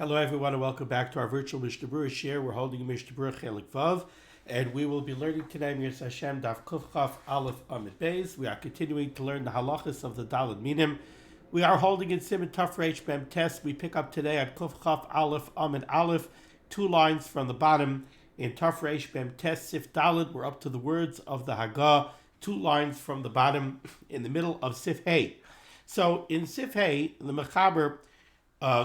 Hello everyone and welcome back to our virtual Mishnah Berurah share. We're holding a Mishnah Berurah Chelik Vav, and we will be learning today Mir Hashem Daf Kuf Chaf Aleph Amid Beis. We are continuing to learn the halachos of the minim. We are holding in Siman Tov Reish Mem Tes. We pick up today at Kuf Chaf Aleph Amid Aleph, 2 lines from the bottom. In Tov Reish Mem Tes Sif Daled, we're up to the words of the Hagah, 2 lines from the bottom in the middle of Sif Hey. So in Sif Hey, the Mechaber,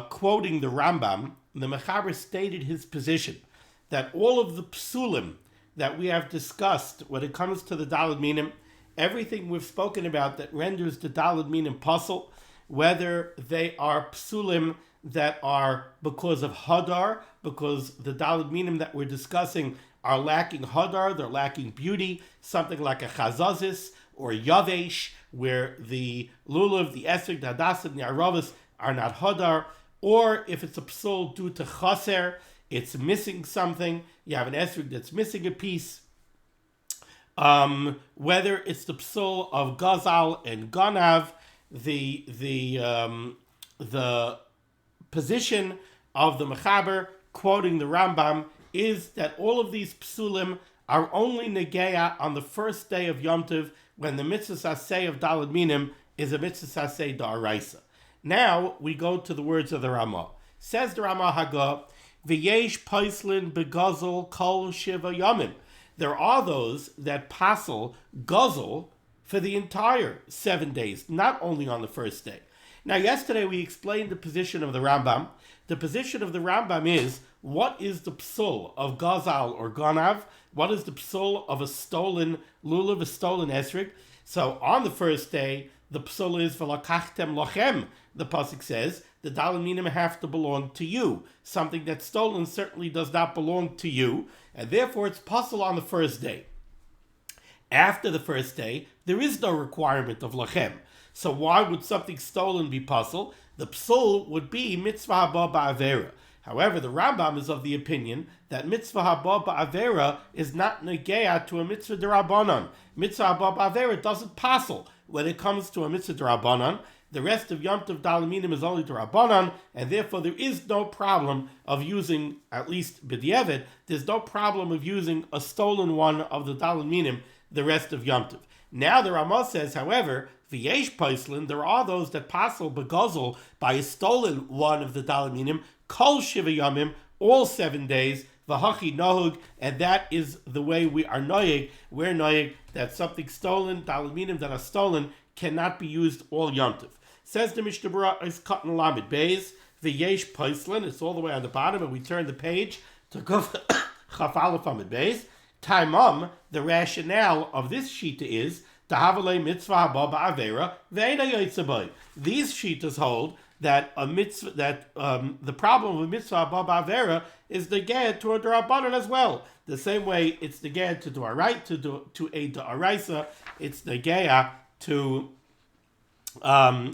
quoting the Rambam, the Mechaber stated his position that all of the psulim that we have discussed when it comes to the minim, everything we've spoken about that renders the minim puzzle, whether they are psulim that are because of hadar, because the minim that we're discussing are lacking hadar, they're lacking beauty, something like a chazazis or yavesh, where the lulav, the esrog, the hadassah, and the aravas are not hadar, or if it's a psul due to chaser, it's missing something, you have an esrog that's missing a piece. Whether it's the psul of gazal and ganav, the position of the Mechaber, quoting the Rambam, is that all of these psulim are only negeya on the first day of Yom Tov, when the mitzvah saseh of minim is a mitzvah saseh da'araisa. Now we go to the words of the Ramah. Says the Ramah Hagah, V'yesh paislin begazel kol shiva yamim. There are those that passel guzzle for the entire 7 days, not only on the first day. Now yesterday we explained the position of the Rambam. The position of the Rambam is, what is the psul of gazal or ganav? What is the psul of a stolen lulav, a stolen esrog? So on the first day, the psul is v'lakachtem lochem. The pasuk says the minim have to belong to you. Something that's stolen certainly does not belong to you, and therefore it's puzzle on the first day. After the first day, there is no requirement of lochem. So why would something stolen be puzzle? The psul would be mitzvah haba ba'avera. However, the Rambam is of the opinion that mitzvah haba ba'avera is not negeya to a mitzvah derabanan. Mitzvah haba ba'avera doesn't puzzle when it comes to a mitzvah derabanan. The rest of Yom Tov minim is only derabanan, and therefore there is no problem of using, at least b'diavad, there's no problem of using a stolen one of the minim the rest of Yom Tov. Now the Ramah says, however, v'yesh paislin, there are those that passel beguzzle by a stolen one of the minim, kol shiva yamim, all 7 days, v'hachi nohug, and that is the way we are noyeg. We're noyeg that something stolen, minim that are stolen, cannot be used all Yom Tov. Says the Mishnah Berurah is cut in limud beis, v'yesh paislin, it's all the way on the bottom, and we turn the page to chaf aleph amid beis. Taimam, the rationale of this shita is Tahavalei mitzvah haba ba'avera ve'ena yotzei. These shitas hold that a mitzvah, that the problem of mitzvah haba ba'avera is the get to a derabanan as well. The same way it's the get to do a right to a da'araisa, it's the get to a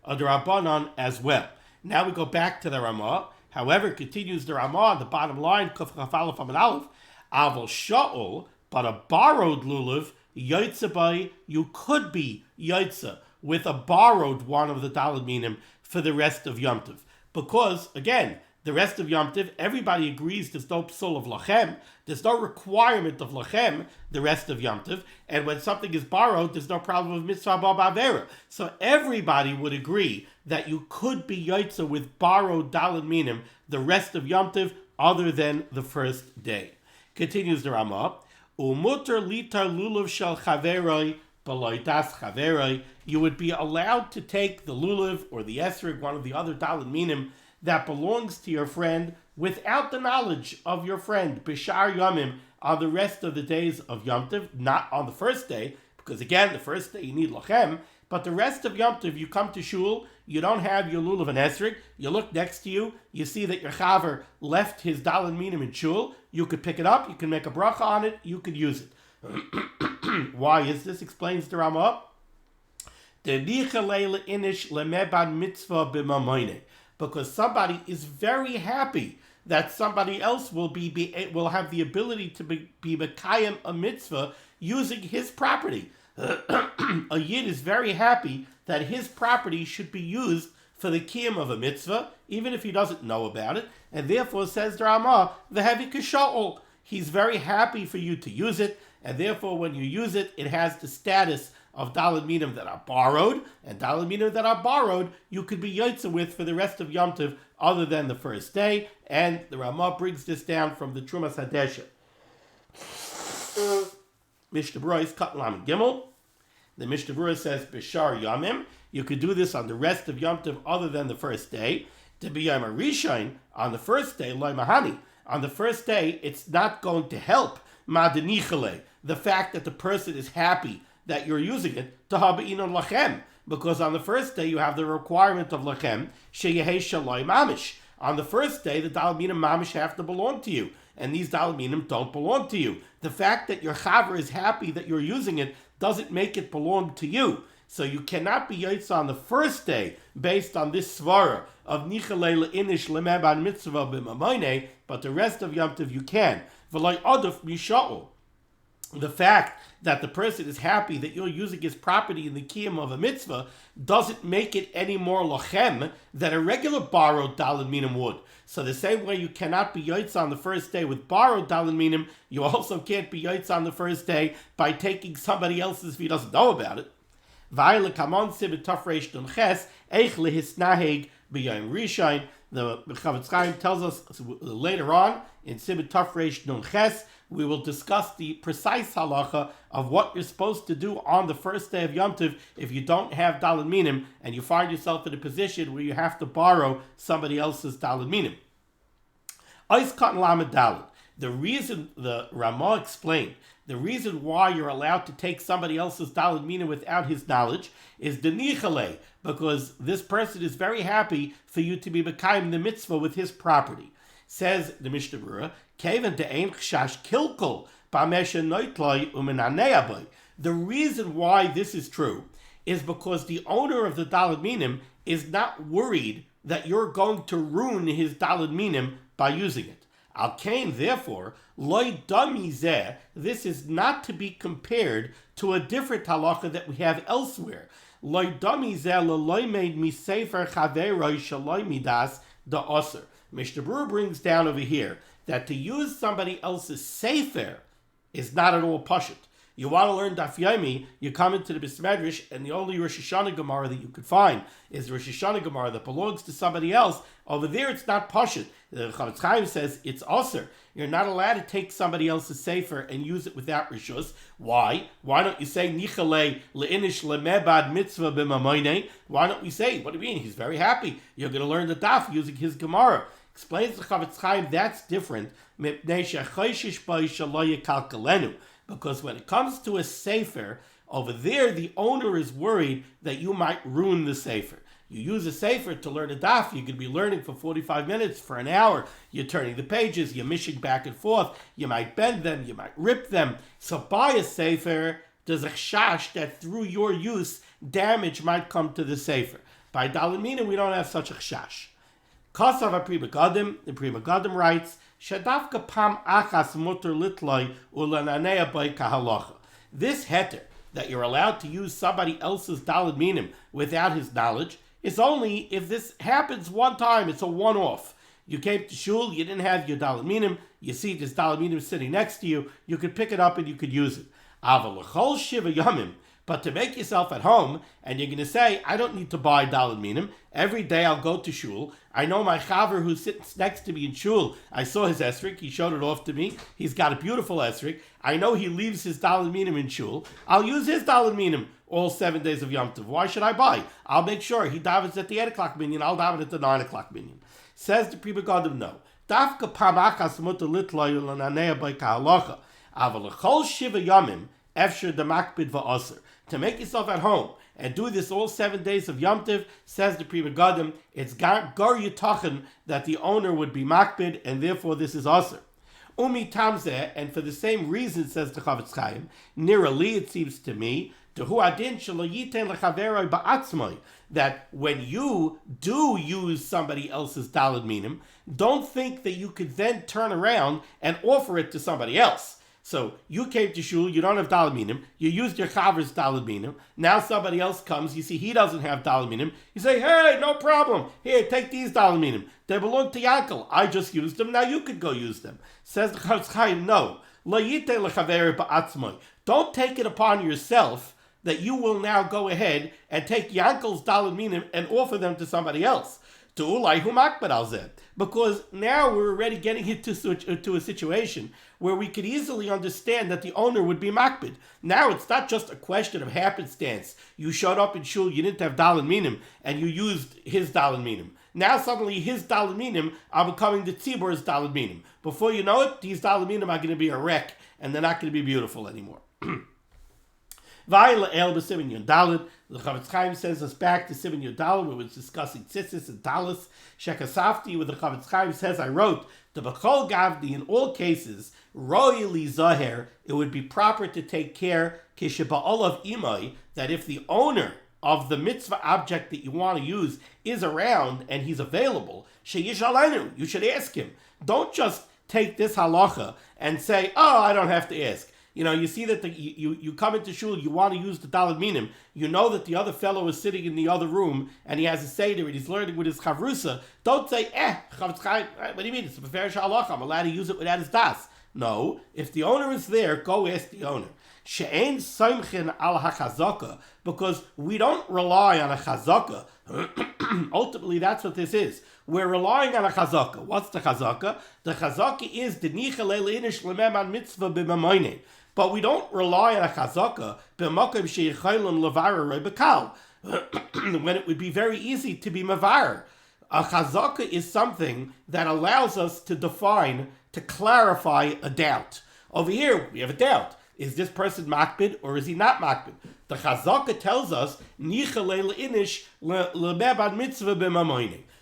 derabanan as well. Now we go back to the Ramah. However, continues the Ramah on the bottom line, Kuf Chaf Aleph Amid Aleph, Aval Sha'ol, but a borrowed lulav, yotzei, you could be yotzei with a borrowed one of the minim for the rest of Yom Tov. Because, again, the rest of Yom Tov, everybody agrees there's no psul of lachem, there's no requirement of lachem the rest of Yom Tov, and when something is borrowed, there's no problem of mitzvah ba'avera. So everybody would agree that you could be yotzei with borrowed minim the rest of Yom Tov other than the first day. Continues the Ramah, Umuter litar lulav shel chaveroi b'loidas chaveroi. You would be allowed to take the lulav or the esrog, one of the other minim, that belongs to your friend without the knowledge of your friend, b'shar yomim, on the rest of the days of Yom Tov, not on the first day, because again, the first day you need lachem, but the rest of Yom Tov, you come to shul, you don't have your lulav and esrog, you look next to you, you see that your chaver left his minim in shul, you could pick it up, you can make a bracha on it, you could use it. Why is this? Explains the Ramah. Because somebody is very happy that somebody else will have the ability to be mekayem a mitzvah using his property. A yid is very happy that his property should be used for the kiyum of a mitzvah, even if he doesn't know about it, and therefore, says the Ramah, the heavy kisha'ol. He's very happy for you to use it, and therefore when you use it, it has the status of minim that are borrowed, and minim that are borrowed, you could be yotze with for the rest of Yom Tov, other than the first day, and the Ramah brings this down from the Trumas Hadesha. Mishnah Berurah is Kat Lamed Gimel. The Mishnah Berurah says, Bishar Yamim, you could do this on the rest of Yom Tov other than the first day. To be Yom Rishon, on the first day, Loi Mahani. On the first day, it's not going to help Madenichale, the fact that the person is happy that you're using it, to Haba'inun Lachem, because on the first day you have the requirement of Lachem, Sheyehei Shaloi Mamish. On the first day, the minim Mamish have to belong to you, and these minim don't belong to you. The fact that your Chaver is happy that you're using it doesn't make it belong to you. So you cannot be Yotze on the first day based on this svara of Nichalei Le'inish Le'meban Mitzvah B'mamayne, but the rest of Yom Tov you can. V'loi Aduf Misha'u. The fact that the person is happy that you're using his property in the kiyum of a mitzvah doesn't make it any more lachem than a regular borrowed minim would. So the same way you cannot be yotze on the first day with borrowed minim, you also can't be yotze on the first day by taking somebody else's if he doesn't know about it. The Chavetz Chaim tells us later on in Siman Tafresh Nun Ches, we will discuss the precise halacha of what you're supposed to do on the first day of Yom Tov if you don't have daled minim and you find yourself in a position where you have to borrow somebody else's daled minim. Ois Katan Lamed Daled. The reason the Ramah explained, the reason why you're allowed to take somebody else's daled minim without his knowledge is denichale, because this person is very happy for you to be mekayim the mitzvah with his property. Says the Mishnah Berurah, Kevan de'ein chashash kilkul b'amesha noitloi u'menanei boy. The reason why this is true is because the owner of the daled minim is not worried that you're going to ruin his daled minim by using it. Al kain, therefore, loy dami zeh, this is not to be compared to a different halacha that we have elsewhere. Loy dami zeh loy made mi sefer chaveroi shaloi midas da oser. Mishnah Berurah brings down over here that to use somebody else's sefer is not at all pashut. You want to learn Daf Yomi, you come into the Bismedrish, and the only Rosh Hashanah Gemara that you could find is the Rosh Hashanah Gemara that belongs to somebody else. Over there, it's not pashut. The Chavetz Chaim says it's aser. You're not allowed to take somebody else's sefer and use it without rishus. Why? Why don't you say Nichalei le'inish le'mebad mitzvah b'mamayne? Why don't we say, what do you mean? He's very happy. You're going to learn the Daf using his Gemara. Explains the Chavetz Chaim that's different. Because when it comes to a sefer, over there the owner is worried that you might ruin the sefer. You use a sefer to learn a daf, you could be learning for 45 minutes, for an hour. You're turning the pages, you're mishing back and forth. You might bend them, you might rip them. So by a sefer, there's a chash that through your use, damage might come to the sefer. By daled minim, we don't have such a chash. Kasav HaPri Megadim, the Pri Megadim writes, Shadavka pam achas muter litloi ulananea by kahalacha. This heter, that you're allowed to use somebody else's daled minim without his knowledge, is only if this happens one time. It's a one-off. You came to shul, you didn't have your daled minim, you see this daled minim sitting next to you, you could pick it up and you could use it. Aval l'chol shiva yamim. But to make yourself at home, and you're going to say, I don't need to buy daled minim. Every day I'll go to shul. I know my chaver who sits next to me in shul. I saw his esrik. He showed it off to me. He's got a beautiful esrik. I know he leaves his daled minim in shul. I'll use his daled minim all 7 days of Yom Tov. Why should I buy? I'll make sure he davens at the 8 o'clock minyan. I'll daven at the 9 o'clock minyan. Says the Pri Megadim, no. Dafka pamachas muter litloy ulananea by kahalacha. Aval l'chol shiva yamim efshir demakbid va'aser. To make yourself at home and do this all 7 days of Yom Tov, says the Pri Megadim, it's gar yitachin that the owner would be makbid, and therefore this is aser. Umi tamzeh, and for the same reason, says the Chavetz Chaim, nearly it seems to me, tehu adin shelo yiten lechaveroi ba'atzmoi, that when you do use somebody else's daled minim, don't think that you could then turn around and offer it to somebody else. So you came to shul, you don't have daled minim, you used your chaver's daled minim. Now somebody else comes, you see he doesn't have daled minim. You say, hey, no problem. Here, take these daled minim. They belong to Yankel. I just used them. Now you could go use them. Says the Chofetz Chaim, no. Don't take it upon yourself that you will now go ahead and take Yankel's daled minim and offer them to somebody else. Because now we're already getting into a situation where we could easily understand that the owner would be makbid. Now it's not just a question of happenstance. You showed up in shul, you didn't have daled minim, and you used his daled minim. Now suddenly his daled minim are becoming the tzibor's daled minim. Before you know it, these daled minim are going to be a wreck, and they're not going to be beautiful anymore. The Chofetz Chaim sends us back to Siman Yudal, where we're discussing tzitzis and talis. Shekasafti, where the Chofetz Chaim says, I wrote, the B'chol Gavdi, in all cases, royally zaher, it would be proper to take care, kisheba'olav imai, that if the owner of the mitzvah object that you want to use is around and he's available, sheyishalenu, you should ask him. Don't just take this halacha and say, oh, I don't have to ask. You know, you see that you come into shul, you want to use the daled minim, you know that the other fellow is sitting in the other room and he has a seder and he's learning with his chavrusa. Don't say, Chofetz Chaim, what do you mean? It's a beferish halacha, I'm allowed to use it without his das. No, if the owner is there, go ask the owner. She'ein soimchin al hachazaka, because we don't rely on a chazaka. Ultimately, that's what this is. We're relying on a chazaka. What's the chazaka? The chazaka is the nicha leil inish lemem mitzvah b'mamoine. But we don't rely on a chazaka when it would be very easy to be mavar. A chazaka is something that allows us to define, to clarify a doubt. Over here, we have a doubt. Is this person makbid or is he not makbid? The chazaka tells us,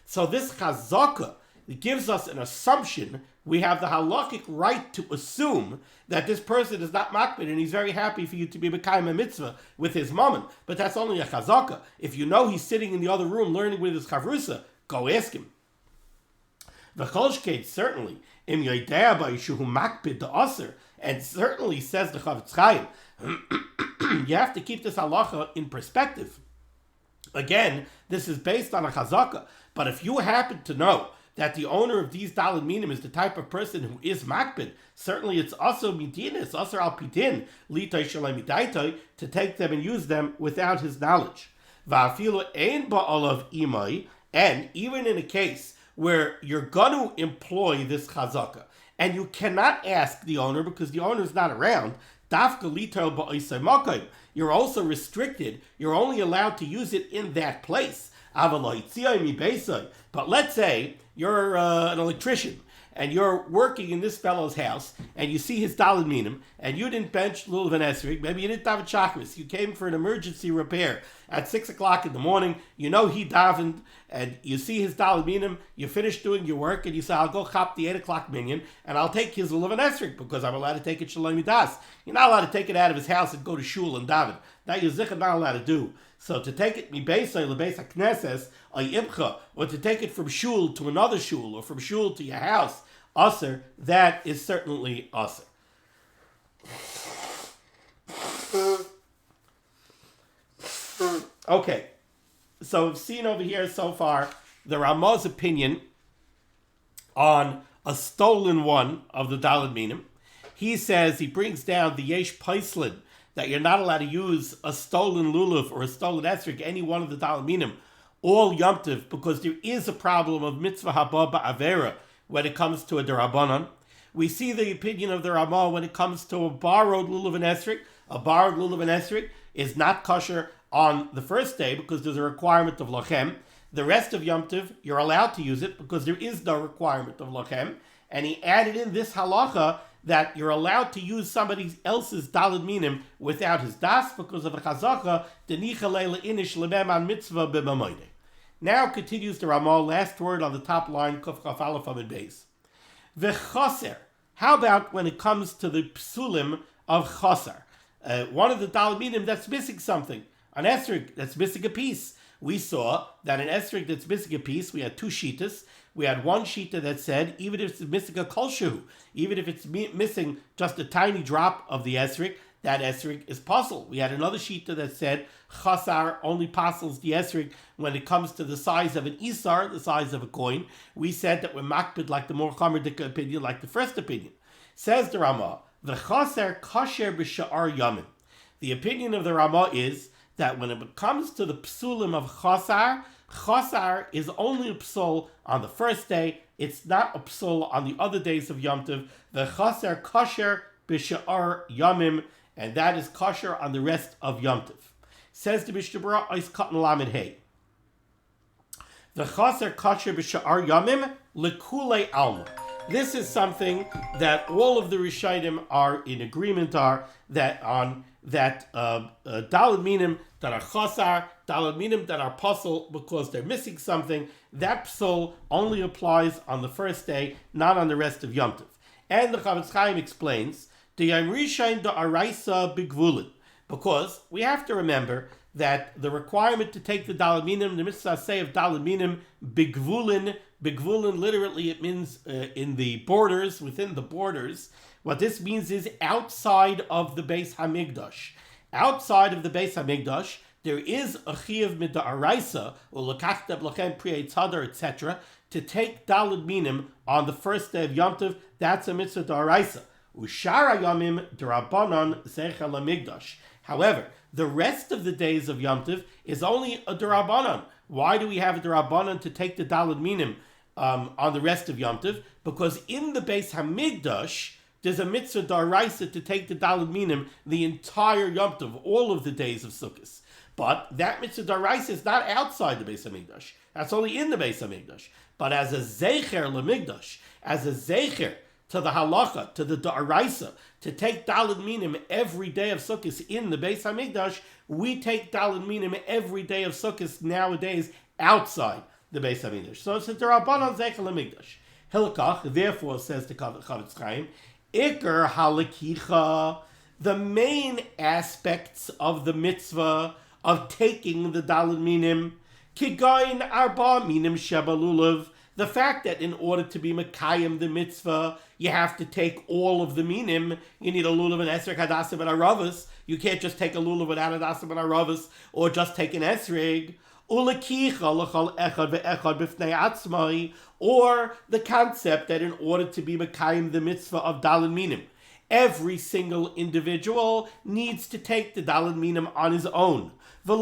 so this chazaka gives us an assumption. We have the halakhic right to assume that this person is not makbid and he's very happy for you to be mekayim a mitzvah with his mammon. But that's only a chazaka. If you know he's sitting in the other room learning with his chavrusa, go ask him. V'cholshkeit, certainly, im yoidea b'yishuhu makbid the aser, and certainly says the Chofetz Chaim, you have to keep this halacha in perspective. Again, this is based on a chazaka. But if you happen to know that the owner of these daled minim is the type of person who is makbid, certainly it's also midin, it's also al pidin, litay shalai midaitai, to take them and use them without his knowledge. Va'afilu ein ba'olav imai, and even in a case where you're going to employ this chazaka, and you cannot ask the owner because the owner is not around, dafka litay ba'isay makayim, you're also restricted, you're only allowed to use it in that place. But let's say you're an electrician and you're working in this fellow's house and you see his daled minim and you didn't bench Lulav and Esrig, maybe you didn't have a chakras, you came for an emergency repair at 6 o'clock in the morning, you know he davened and you see his daled minim, you finish doing your work and you say, I'll go chop the 8 o'clock minion and I'll take his Lulav and Esrig because I'm allowed to take it shalom midas. You're not allowed to take it out of his house and go to shul and daven. That you're zichah not allowed to do. So to take it mibeisai lebeis hakneses ayimcha, or to take it from shul to another shul, or from shul to your house, aser, that is certainly aser. Okay, so we've seen over here so far the Ramah's opinion on a stolen one of the daled minim. He says, he brings down the yesh paislin, that you're not allowed to use a stolen lulav or a stolen esrog, any one of the daled minim, all Yom Tov, because there is a problem of mitzvah haba ba'avera when it comes to a derabanan. We see the opinion of the Ramah when it comes to a borrowed lulav and esrog. A borrowed lulav and esrog is not kosher on the first day because there's a requirement of lachem. The rest of Yom Tov, you're allowed to use it because there is no requirement of lachem. And he added in this halacha that you're allowed to use somebody else's daled minim without his das because of a chazaka, denicha leila inish lemem an mitzvah b'mamoide. Now continues the Ramah, last word on the top line, kuf chaf aleph amid beis. V'choser. How about when it comes to the psulim of choser? One of the daled minim that's missing something. An esrog that's missing a piece. We saw that an esrog that's missing a piece, we had two shitas. We had one shita that said, even if it's missing a kolshu, even if it's missing just a tiny drop of the esrik, that esrig is puzzle. We had another shita that said chasar only puzzles the esrig when it comes to the size of an isar, the size of a coin. We said that we're makbid like the more chamerdika opinion, like the first opinion. Says the Ramah, the chasar kasher b'sha'ar yamim. The opinion of the Ramah is that when it comes to the psulim of chasar, chasar is only a psul on the first day. It's not a psul on the other days of Yom Tov. The chasar kasher b'sha'ar yamim, and that is kosher on the rest of Yom Tov. Says the Mishnah Berurah, Ois Katan Lamed Hey. The chaser kosher b'sha'ar yamim lekulei alma. This is something that all of the Rishonim are in agreement that daled minim that are chasar, daled minim that are puzzle because they're missing something. That psul only applies on the first day, not on the rest of Yom Tov. And the Chavetz Chaim explains, the Yom Rishon da Araisa bigvulin, because we have to remember that the requirement to take the daled minim, the mitzvah say of daled minim bigvulin literally it means in the borders, within the borders. What this means is outside of the Beis Hamikdash. Outside of the Beis Hamikdash, there is a chiyuv mid'araisa or l'kachta b'lachem pri tzadar, etc. to take daled minim on the first day of Yom Tov. That's a mitzvah d'araisa. Ushara yamim d'rabanan zecher lamigdash. However, the rest of the days of Yom Tov is only a d'rabanan. Why do we have a d'rabanan to take the daled minim on the rest of Yom Tov? Because in the Beis Hamikdash, there's a mitzvah d'araisa to take the daled minim the entire Yom Tov, all of the days of Sukkot. But that mitzvah d'araisa is not outside the Beis Hamikdash. That's only in the Beis Hamikdash. But as a zecher lamigdash, as a zecher to the halacha, to the d'araisa, to take daled minim every day of Sukkot in the Beis Hamikdash, we take daled minim every day of Sukkot nowadays outside the Beis Hamikdash. So it's a d'rabanan zecher lamigdash. Hilkach, therefore, says the Chavetz Chaim, Iker halakicha, the main aspects of the mitzvah of taking the daled minim, kigayin arba minim shebalulav, the fact that in order to be mekayim the mitzvah, you have to take all of the minim. You need a lulav and esrog hadasim and aravas. You can't just take a lulav without hadasim and aravas, or just take an esrog. Ulekicha l'chol echad ve'echad b'fnei atzmai, or the concept that in order to be mekayim the mitzvah of daled minim, every single individual needs to take the daled minim on his own. And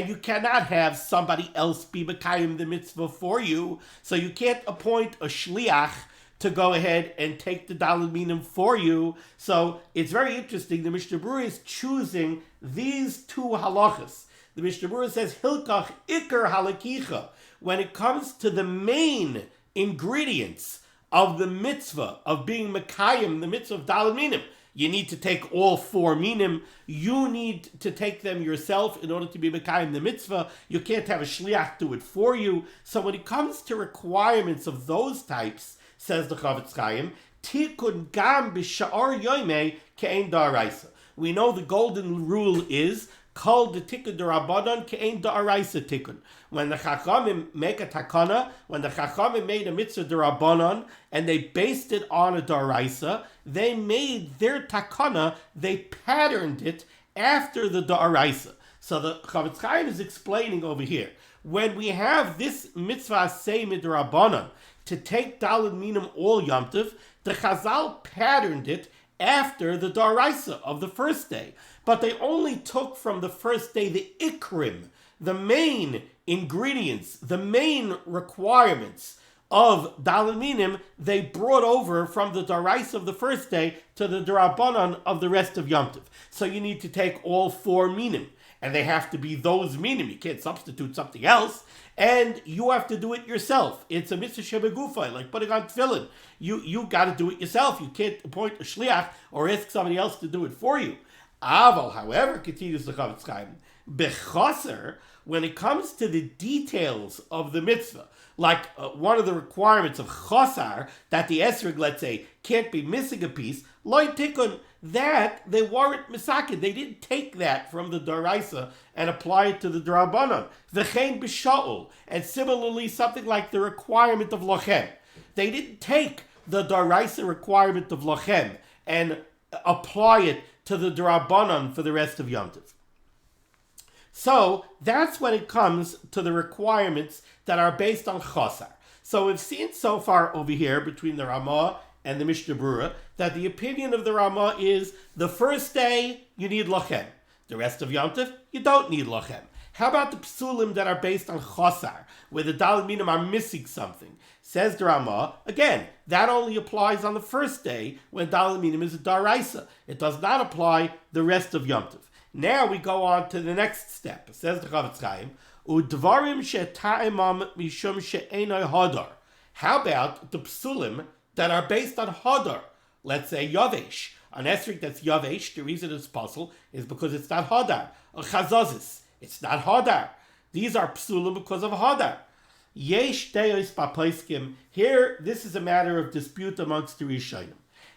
you cannot have somebody else be mekayim the mitzvah for you, so you can't appoint a shliach to go ahead and take the daled minim for you. So it's very interesting. The Mishnah Berurah is choosing these two halachos. The Mishnah Berurah says, Hilkach ikar halakicha. When it comes to the main ingredients of the mitzvah of being mekayim, the mitzvah of daled minim, you need to take all four minim. You need to take them yourself in order to be mekayim the mitzvah. You can't have a shliach do it for you. So when it comes to requirements of those types, says the Chavetz Chaim, tikun gam b'sha'ar yoimei ke'ein da'araisa. We know the golden rule is called the tikkun d'Rabbanan ke'ein da'araisa tikkun. When the Chachamim make a takana, when the Chachamim made a mitzvah d'Rabbanan and they based it on a da'araisa, they made their takana, they patterned it after the da'araisa. So the Chavetz Chaim is explaining over here, when we have this mitzvah say midrabanan to take daled minim all Yom Tov, the Chazal patterned it after the daraisa of the first day. But they only took from the first day the ikrim, the main ingredients, the main requirements of daled minim, they brought over from the daraisa of the first day to the darabanan of the rest of Yom Tov. So you need to take all four minim, and they have to be those minim. You can't substitute something else, and you have to do it yourself. It's a mitzvah shebegufay, like putting on tefillin. You got to do it yourself. You can't appoint a shliach or ask somebody else to do it for you. Aval, however, continues the Chavetz Chaim, bechaser, when it comes to the details of the mitzvah, like one of the requirements of chosar, that the esrog, let's say, can't be missing a piece, loy tikun, that they weren't misakin. They didn't take that from the daraisa and apply it to the drabanan. V'chein b'sha'ul, and similarly something like the requirement of lochem. They didn't take the daraisa requirement of lochem and apply it to the drabanan for the rest of Yom Tov. So that's when it comes to the requirements that are based on chosar. So we've seen so far over here between the Ramah and the Mishnah Berurah that the opinion of the Ramah is the first day you need lochem. The rest of Yom Tov you don't need lochem. How about the psulim that are based on chosar, where the daled minim are missing something? Says the Ramah, again, that only applies on the first day when daled minim is a daraisa. It does not apply the rest of Yom Tov. Now we go on to the next step. It says the Chavetz Chaim, Udvarim she'ta'imam mishum she'enoi hodar. How about the psulim that are based on hodar? Let's say yavesh. An esrik that's yavesh, the reason it's possible is because it's not hodar. A chazazis, it's not hodar. These are psulim because of hodar. Yesh deos papaiskim. Here, this is a matter of dispute amongst the Rishonim.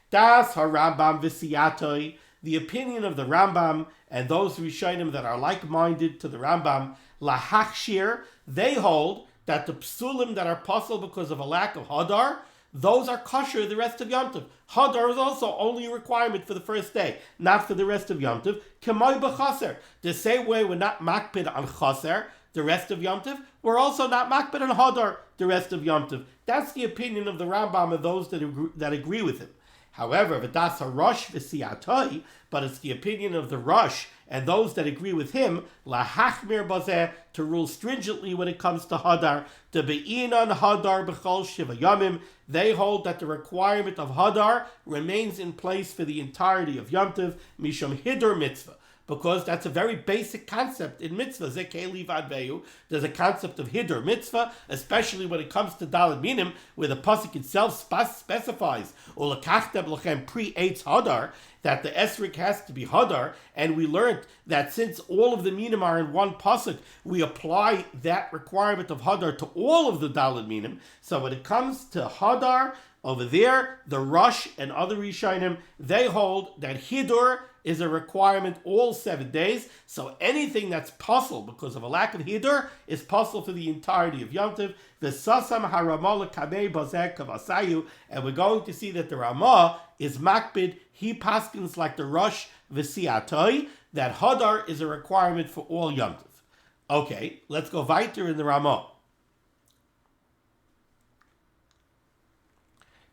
Das harambam v'siyatoi. The opinion of the Rambam and those Rishonim that are like-minded to the Rambam, lahachshir, they hold that the psulim that are possible because of a lack of hadar, those are kosher the rest of Yom Tov. Hadar is also only a requirement for the first day, not for the rest of Yom Tov. K'may b'chaser. The same way we're not makpid on chaser the rest of Yom Tov, we're also not makpid on hadar the rest of Yom Tov. That's the opinion of the Rambam and those that agree with him. However, v'das harosh v'siyatoi, but it's the opinion of the Rosh and those that agree with him, lahachmir bazeh, to rule stringently when it comes to hadar, to be'inan hadar b'chol shiva yamim. They hold that the requirement of hadar remains in place for the entirety of Yom Tov, mishum hidur mitzvah. Because that's a very basic concept in mitzvah. There's a concept of hidur mitzvah, especially when it comes to daled minim, where the pasuk itself specifies ulakachtem lochem pre-eitz hadar, that the esrik has to be hadar, and we learned that since all of the minim are in one pasuk, we apply that requirement of hadar to all of the daled minim. So when it comes to hadar, over there, the Rosh and other Rishonim, they hold that hidur is a requirement all 7 days. So anything that's possible because of a lack of hidur is possible for the entirety of Yom Tov. V'sasam haramah l'kamei bazeh kavasayu, and we're going to see that the Ramah is makbid. He paskins like the Rosh v'siyatoi, that hadar is a requirement for all Yom Tov. Okay, let's go weiter in the Ramah.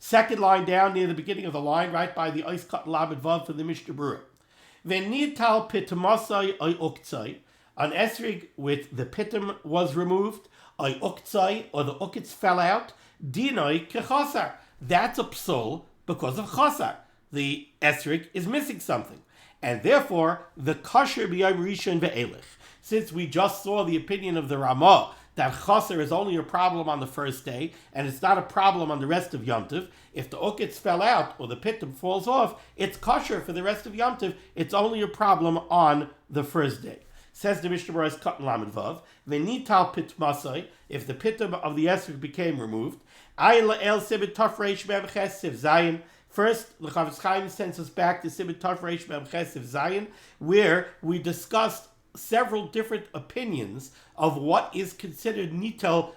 Second line down near the beginning of the line, right by the Ois Kat Lamed Vav for the Mishnah Berurah. V'nital pitmasai oy uktzai, an esrig with the pitum was removed, oy uktzai, or the ukitz fell out, dinoi kechasar. That's a psul because of chasar. The esrig is missing something. And therefore, the kosher b'yom rishon ve'elech. Since we just saw the opinion of the Ramah, that chaser is only a problem on the first day, and it's not a problem on the rest of Yom Tov. If the ukitz fell out or the pitum falls off, it's kosher for the rest of Yom Tov. It's only a problem on the first day. Says the Mishnah Berurah Kat Lamed Vav, v'nital pitmasai, if the pitum of the esrog became removed, ayin la'el sibit tafreish mem chesiv zayin. First, the Chavetz Chaim sends us back to sibit tafreish mem chesiv zayin, where we discussed several different opinions of what is considered nitel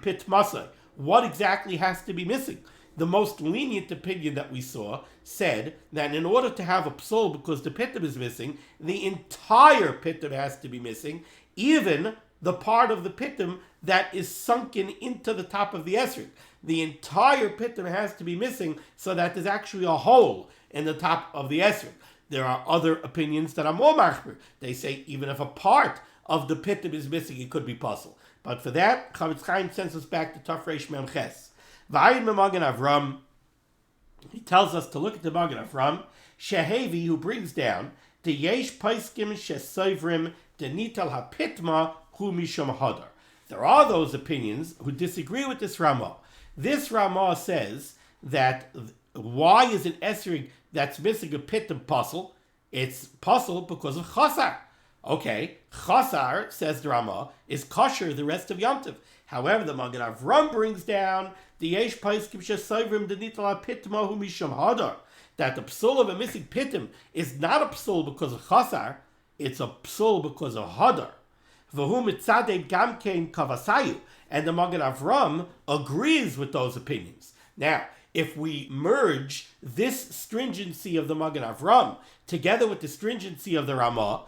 pitmasai. What exactly has to be missing? The most lenient opinion that we saw said that in order to have a psul because the pitum is missing, the entire pitum has to be missing, even the part of the pitum that is sunken into the top of the esrog. The entire pitum has to be missing so that there's actually a hole in the top of the esrog. There are other opinions that are more machmir. They say even if a part of the pitum is missing, it could be possible. But for that, Chavetz Chaim sends us back to Tafresh Mem Ches. V'ayin Magen Avram, he tells us to look at the Magen Avram, Shehevi, who brings down, the Yesh Paiskim Shesovrim, the Nital HaPitma, Hu Mishum Hadar. There are those opinions who disagree with this Ramah. This Ramah says that why is an esrig that's missing a pitum puzzle? It's puzzle because of chasar. Okay, chasar, says the Ramah, is kosher the rest of Yom Tov. However, the Magen Avram brings down the yesh paiskim shesayvrim denitla pitma hu misham hadar, that the psul of a missing pitim is not a psul because of chasar, it's a psul because of hadar. V'hu mitzadei gamkein kavasayu, and the Magen Avram agrees with those opinions. Now, if we merge this stringency of the Magen Avram together with the stringency of the Ramah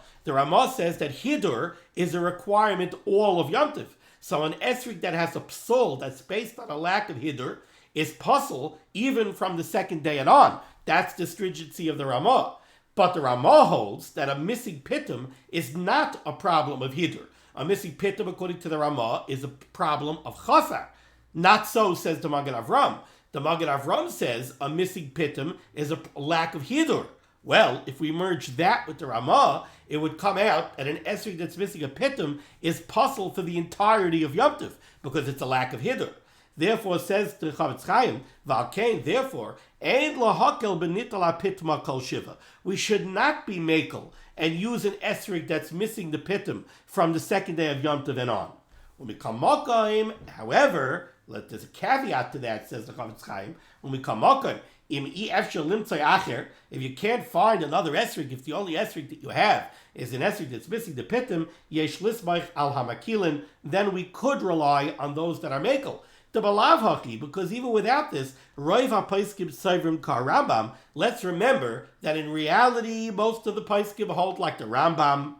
says that hidur is a requirement all of Yom Tov. So an esrig that has a psul that's based on a lack of hidur is puzzle even from the second day and on. That's the stringency of the Ramah. But the Ramah holds that a missing pitum is not a problem of hidur. A missing pitum, according to the Ramah, is a problem of chasar. Not so, says the Magen Avram. The Magen Avram says a missing pitum is a lack of hidur. Well, if we merge that with the Ramah, it would come out that an esrig that's missing a pitum is puzzle for the entirety of Yom Tov because it's a lack of hidur. Therefore, says the Chavetz Chaim, Valkein, therefore, Ein lahakel benitala pitma kol shiva. We should not be makel and use an esrig that's missing the pitum from the second day of Yom Tov and on. When we come makaim, however, there's a caveat to that, says the Chavetz Chaim. When we come makaim, if you can't find another esrig, if the only esrig that you have is an esrig that's missing the pitum, yesh lismach al hamakilin, then we could rely on those that are makel. The balav haki, because even without this, roiv hapaiskim seivrim kar Rambam. Let's remember that in reality, most of the paiskim hold like the Rambam.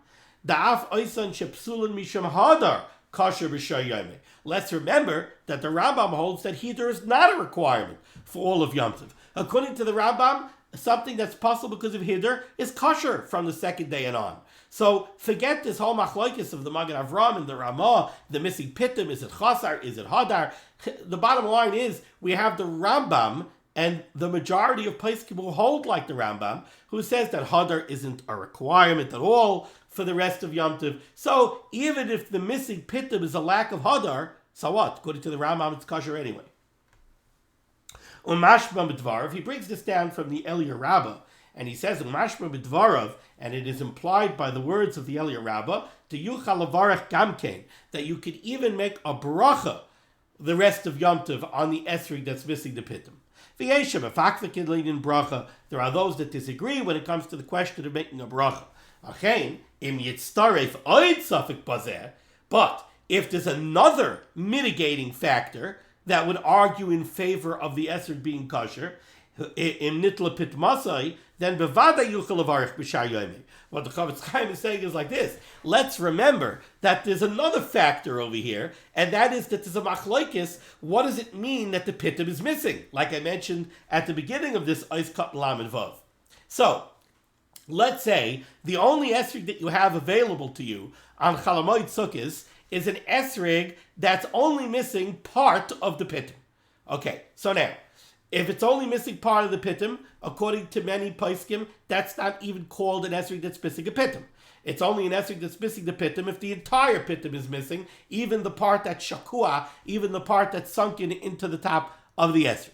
Da'af oisan shepsulin misham hadar kosher b'shayome. Let's remember that the Rambam holds that hidur is not a requirement for all of Yom Tov. According to the Rambam, something that's possible because of hidur is kosher from the second day and on. So forget this whole machlokes of the Magen Avram and the Ramah, the missing pitum, is it chasar, is it hadar? The bottom line is we have the Rambam and the majority of poskim who hold like the Rambam, who says that hadar isn't a requirement at all for the rest of Yom Tov. So even if the missing pitum is a lack of hadar, so what? According to the Rambam, it's kosher anyway. Umashma b'dvarav, he brings this down from the Eliyah Rabbah, and he says Umashma b'dvarav, and it is implied by the words of the Eliyah Rabbah, to yuchal levarech gamkein, that you could even make a bracha the rest of Yom Tov on the esrig that's missing the pitum. V'yeshem afakvikin leinin bracha. There are those that disagree when it comes to the question of making a bracha. Achein im yitztaref oid safik bazeh. But if there's another mitigating factor that would argue in favor of the esrog being kosher, im nitla pitmasai, then bevada yuchal levarech b'shar yomi. What the Chavetz Chaim is saying is like this. Let's remember that there's another factor over here, and that is that there's a machlokes. What does it mean that the pitum is missing? Like I mentioned at the beginning of this Ois Kat Lamed Vav. So, let's say the only esrig that you have available to you on Chalamoid Sukkos is an esrig that's only missing part of the pitum. Okay, so now, if it's only missing part of the pitum, according to many poskim, that's not even called an esrig that's missing a pitum. It's only an esrig that's missing the pitum if the entire pitum is missing, even the part that's shakua, even the part that's sunken into the top of the esrig.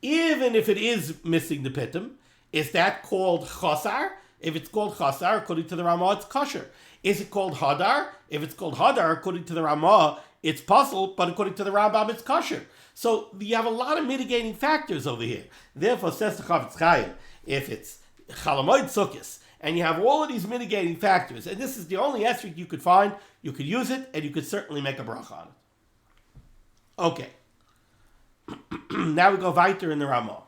Even if it is missing the pitum, is that called chasar? If it's called chasar, according to the Ramah, it's kosher. Is it called hadar? If it's called hadar, according to the Ramah, it's puzzle, but according to the Rambam, it's kosher. So you have a lot of mitigating factors over here. Therefore, says the Chavetz Chaim, if it's Chalamoid Sukkos, and you have all of these mitigating factors, and this is the only esrog you could find, you could use it, and you could certainly make a bracha on it. Okay. Now we go weiter in the Ramah.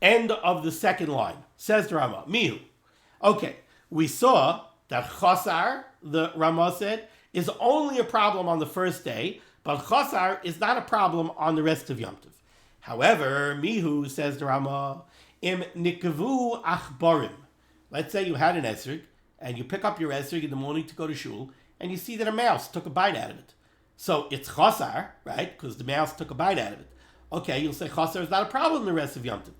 End of the second line. Says the Ramah, Mihu. Okay, we saw that chasar, the Ramah said, is only a problem on the first day, but chasar is not a problem on the rest of Yom Tov. However, Mihu, says the Ramah, im nikvu achbarim. Let's say you had an esrog, and you pick up your esrog in the morning to go to shul, and you see that a mouse took a bite out of it. So it's chasar, right? Because the mouse took a bite out of it. Okay, you'll say chasar is not a problem the rest of Yom Tov.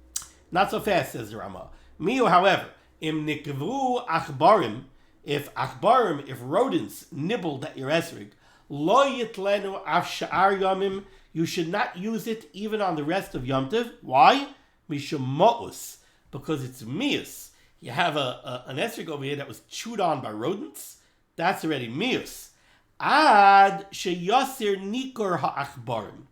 Not so fast, says the Ramah. Mihu, however, im nikvu achbarim, if rodents nibbled at your esrog, lo yitlenu af sha'ar yomim, you should not use it even on the rest of Yom Tov. Why? Mishum mo'us, because it's mius. You have an esrog over here that was chewed on by rodents. That's already mius. Ad sheyasir nikor ha'achbarim.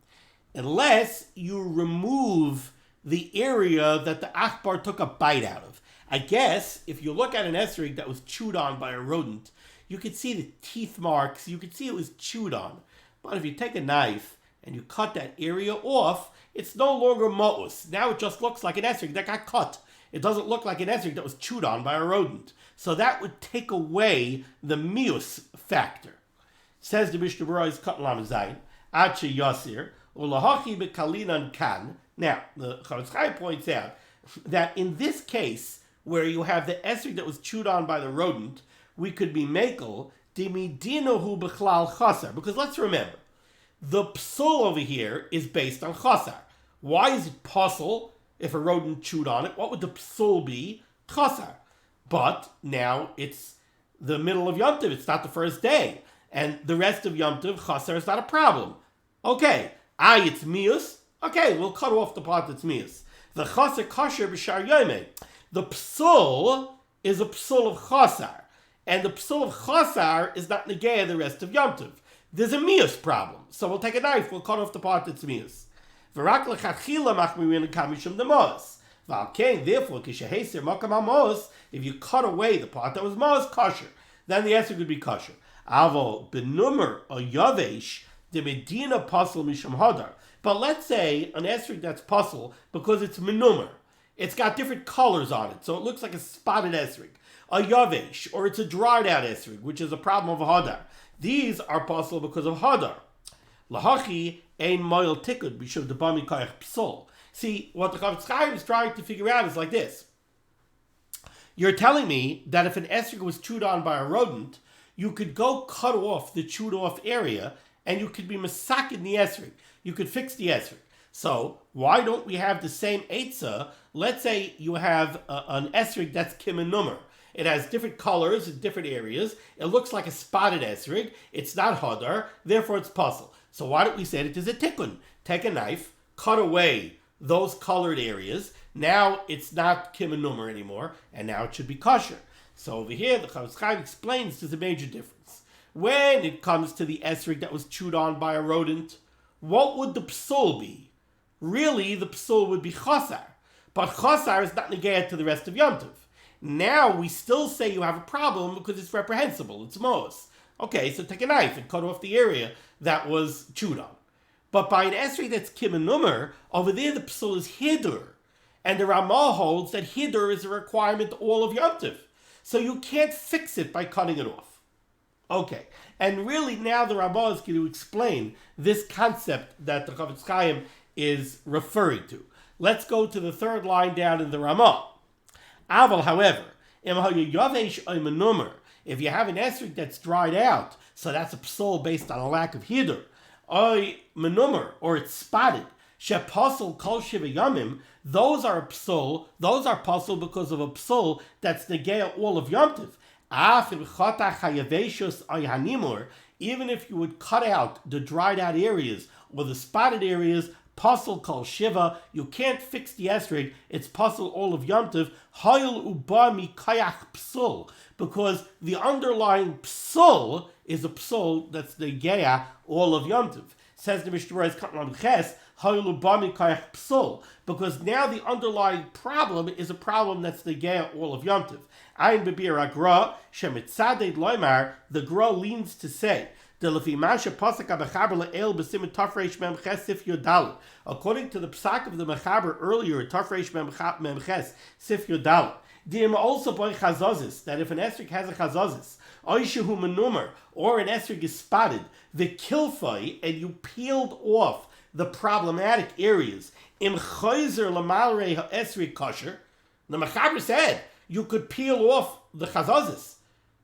Unless you remove the area that the achbar took a bite out of. I guess if you look at an esrog that was chewed on by a rodent, you could see the teeth marks, you could see it was chewed on. But if you take a knife and you cut that area off, it's no longer mo'us. Now it just looks like an esrog that got cut. It doesn't look like an esrog that was chewed on by a rodent. So that would take away the mius factor. Says the Mishnah Berurah is cut lam zayin, ad she yasir, ulahachi bekalinan kan. Now, the Chofetz Chaim points out that in this case, where you have the esrog that was chewed on by the rodent, we could be mekel dimidinohu bechlal chasar. Because let's remember, the psul over here is based on chasar. Why is it pasul if a rodent chewed on it? What would the psul be? Chasar. But now it's the middle of Yom Tov. It's not the first day. And the rest of Yom Tov, chasar is not a problem. Okay. It's mius. Okay, we'll cut off the part that's mius. The chasar kasher b'shar yomei. The psul is a psul of chasar. And the psul of chasar is not negaya the rest of Yom Tov. There's a mius problem. So we'll take a knife, we'll cut off the part that's mius. V'rak l'chachila machmirin kamishum demos. Therefore, kisheheser makam amos, if you cut away the part that was mos, kosher, then the answer would be kosher. Avo benumer or yavesh the medina pasul mishum hadar. But let's say an esrog that's pasul because it's menumer. It's got different colors on it, so it looks like a spotted esrog. A yavesh, or it's a dried out esrog, which is a problem of hadar. These are pasul because of hadar. Lahachi ein moil tikud b'shuv debami kayach psul. See, what the Chofetz Chaim is trying to figure out is like this. You're telling me that if an esrog was chewed on by a rodent, you could go cut off the chewed off area and you could be masakin the esrog. You could fix the esrog. So, why don't we have the same eitzah? Let's say you have an esrog that's kimenummer. It has different colors in different areas. It looks like a spotted esrog. It's not hadar, therefore it's pasul. So why don't we say that there's a tikkun? Take a knife, cut away those colored areas. Now it's not kimenummer anymore, and now it should be kosher. So over here, the Chofetz Chaim explains there's a major difference. When it comes to the esrog that was chewed on by a rodent, what would the psul be? Really, the psul would be chasar. But chasar is not negayat to the rest of Yom Tov. Now we still say you have a problem because it's reprehensible. It's mos. Okay, so take a knife and cut off the area that was chewed on. But by an esrog that's kimenummer, over there the psul is hidur. And the Ramah holds that hidur is a requirement all of Yom Tov. So you can't fix it by cutting it off. Okay, and really now the Ramah is going to explain this concept that the Chofetz Chaim is referring to. Let's go to the third line down in the Ramah. Aval, however, if you have an esrog that's dried out, so that's a psul based on a lack of hidur, or it's spotted, shepasul kol shiva yamim, those are pasul because of a psul that's negea all of Yom Tov. Even if you would cut out the dried out areas or the spotted areas, pasul kol shiva, you can't fix the esrog, it's pasul all of Yom Tov, hayil uba mikayach psul, because the underlying psul is a psul that's the geya all of Yom Tov. Says the Mishnah Berurah is Katlan Ches, hayil uba mikayach psul, because now the underlying problem is a problem that's the geya all of Yom Tov. Ayin bebir agra shemitzaded loymar, the gra leans to say, according to the psak of the Mechaber earlier, Tafresh Memches Sif Yodal, also by chazazis, that if an esrog has a chazazis, oishehu menumer, or an esrog is spotted, the kilfai, and you peeled off the problematic areas, im chayzer lamalrei ha'esrog kosher, the Mechaber said you could peel off the chazazis,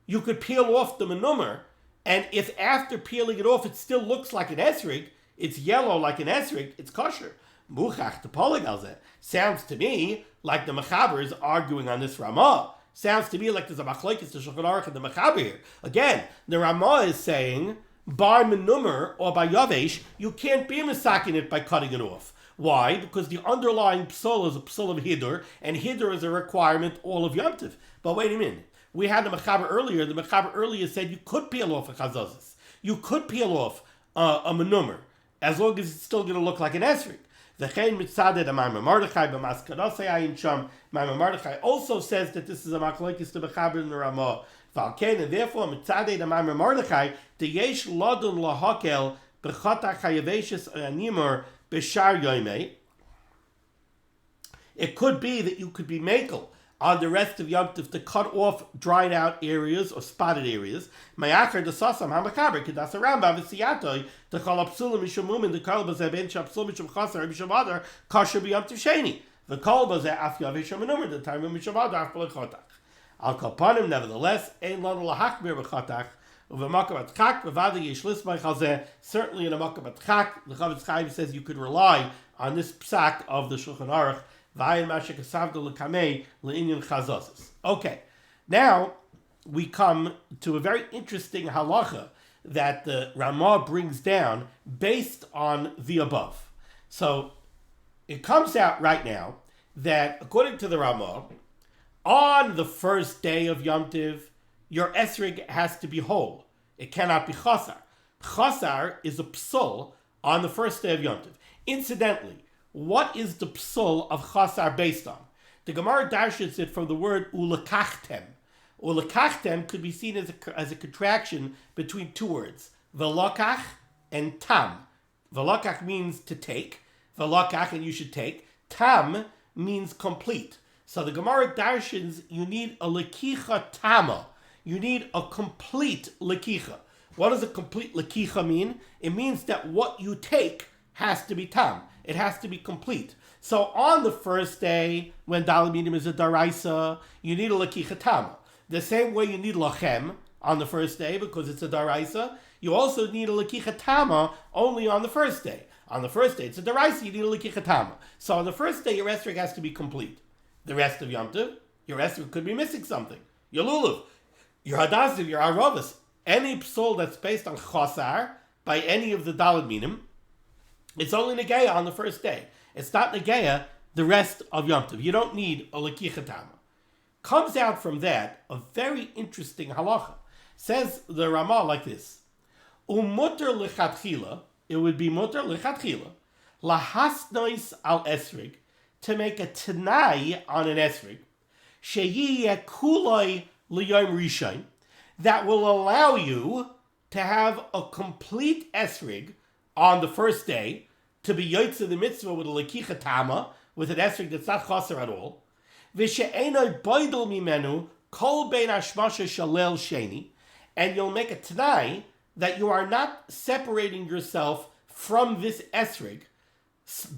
you could peel off the menumer. And if after peeling it off, it still looks like an esrog, it's yellow like an esrog, it's kosher. Muchach to poligalzeh. Sounds to me like the Mechaber is arguing on this Ramah. Sounds to me like there's a machlokes to Shulchan Aruch and the Mechaber here. Again, the Ramah is saying, by menumer or by yavesh, you can't be masakin it by cutting it off. Why? Because the underlying psul is a psul of hidur, and hidur is a requirement all of Yom Tov. But wait a minute. We had the Mechaber earlier. The Mechaber earlier said you could peel off a chazazis. You could peel off a menummer, as long as it's still going to look like an esrog. V'chein mitzaded Maimon Mordechai b'maskanasei ayin sham. Maimon Mordechai also says that this is a machlokes to Mechaber and the Ramah. V'alkein, and therefore mitzaded Maimon Mordechai the yesh lodun lahakel b'chatach hayaveshes animor b'shar yoimei. It could be that you could be makel on the rest of Yom Tov to cut off dried out areas or spotted areas. Mayachar desasam hamakaber kedasa Rambam v'siyatoi the chol apsulim mishum mumin the kol bazeh ben shapsul mishum chaser mishum adar kasher b'Yom Tov sheni the kol bazeh af yavishum menumer the time mishum adar af b'lechatach al kapanim. Nevertheless ein lanu lahakmir b'chatach uvemakam atchak b'vada yesh lismay chalzeh. Certainly in a makam atchak the Chavetz Chaim says you could rely on this psak of the Shulchan Aruch. Okay, now we come to a very interesting halacha that the Ramah brings down based on the above. So it comes out right now that according to the Ramah, on the first day of Yom Tov, your esrig has to be whole. It cannot be chasar. Chasar is a psul on the first day of Yom Tov. Incidentally, what is the psul of chasar based on? The Gemara dashes it from the word ulekachtem. Ulekachtem could be seen as a contraction between two words, velokach and tam. Velokach means to take, velokach and you should take. Tam means complete. So the Gemara darshans you need a lekicha tama. You need a complete lekicha. What does a complete lekicha mean? It means that what you take has to be tam. It has to be complete. So on the first day, when minim is a daraisa, you need a lekicha tama. The same way you need lachem on the first day because it's a daraisa, you also need a lekicha tama only on the first day. On the first day, it's a daraisa, you need a lekicha tama. So on the first day, your esrog has to be complete. The rest of Yom Tov, your esrog could be missing something. Your lulav, your hadasim, your aravas, any psul that's based on chasar by any of the minim, it's only negeya on the first day. It's not negeya the rest of Yom Tov. You don't need a lekicha tama. Comes out from that a very interesting halacha. Says the Ramah like this: Umutter lechatchila. It would be mutter lechatchila lahasnois al esrig, to make a tanai on an esrig sheyiyeh kuloi liyom rishon, that will allow you to have a complete esrig on the first day, to be yotze the mitzvah with a lekicha tama, with an esrig that's not chaser at all. V'she'enoi boidel mimenu kol bein hashmasha shalel sheni, and you'll make a tanai that you are not separating yourself from this esrig,